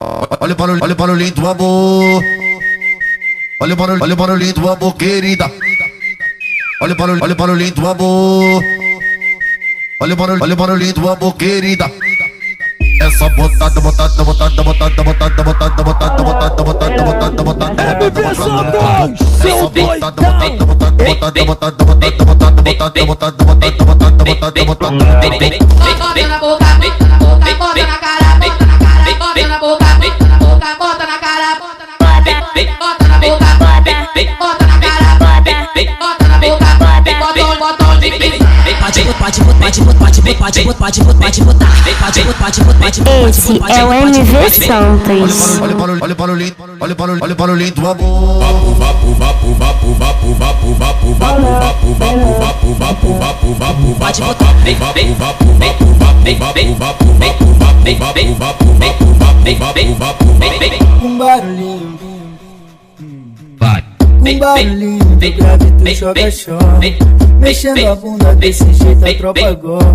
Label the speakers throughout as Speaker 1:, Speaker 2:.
Speaker 1: Olha o barulhinho do amor. Olha o barulhinho do amor, querida. Olha o barulhinho do amor. Olha o barulhinho do amor, querida. É só botada, botada, botada, botada, botada, botada, botada, botada, botada, botada, botada.
Speaker 2: MV Santão, seu doidão.
Speaker 1: Botada, botada, botada, botada, botada, botada, botada, botada, botada, botada, botada.
Speaker 3: Bota na boca, bota na boca, bota na cara, bota na cara, bota na boca, bota na boca, bota na cara, bota na cara, bota na boca, bota na cara, bota na boca, bota onde quiser.
Speaker 4: Esse é o MV Santos.
Speaker 1: Olha o barulhinho do amor.
Speaker 5: Um barulhinho, um barulhinho do grave tu joga-chora. Mexendo a bunda desse jeito a tropa gosta.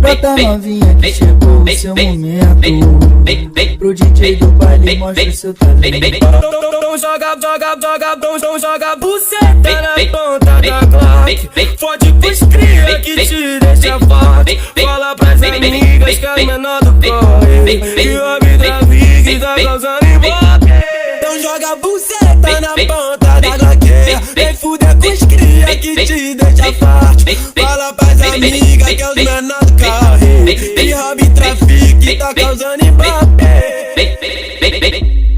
Speaker 5: Brota novinha que chegou o seu momento. Pro DJ do baile mostra o seu talento.
Speaker 2: Então joga, joga buceta na ponta da Glock. Fode com os cria que te deixa forte. Fala pras amigas que as menor do corre. E o amigo que tá causando ibope. Então joga buceta na ponta da Glock. Vem fuder com os cria que te deixa forte. Fala pras amigas que é os menor do corre. E hobby trafique tá causando ibope.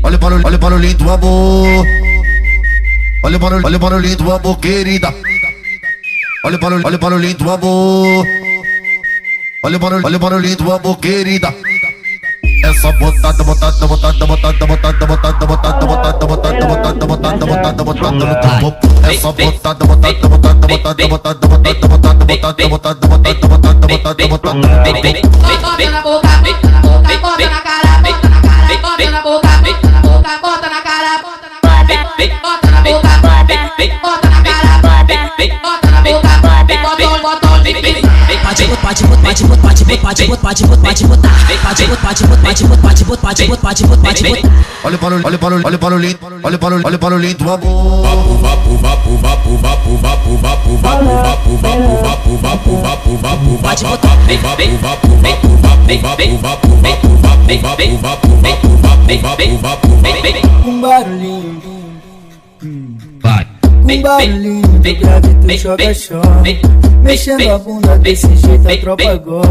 Speaker 1: Olha o barulhinho do amor. Olha o barulhinho do amor, querida. Olha o barulhinho do amor. Olha o barulhinho do amor, querida. É só botada, botada, botada, botada, botada, botada, botada, botada, botada, botada, botada, botada, botada no tambor. É só botada, botada, botada, botada, botada, botada, botada, botada, botada, botada, botada, botada, botada.
Speaker 3: Bota na boca, bota na boca, bota na cara, bota na cara, bota na boca, bota na boca, bota na cara, bota na cara, bota na boca, bota na cara, bota na boca, bota onde quiser.
Speaker 1: Olha o barulhinho do amor.
Speaker 5: Um barulhinho, um barulhinho do grave tu joga-chora. Mexendo a bunda desse jeito a tropa gosta.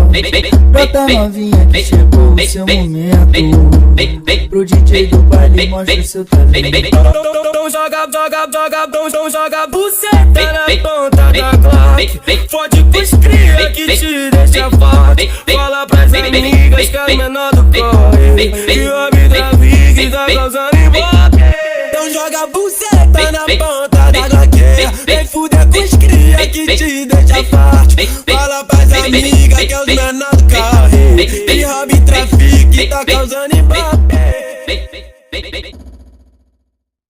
Speaker 5: Brota novinha que chegou o seu momento. Pro DJ do baile mostra o seu talento.
Speaker 2: Então joga, joga buceta na ponta da Glock. Fode com os cria que te deixa forte. Fala pras amigas que as menor do corre. E o amigo que tá causando ibope. Então joga buceta na ponta da Glock. Vem fuder com os cria que te deixa forte. Fala pras amigas que é os menor do corre. E hobby trafique tá causando ibope.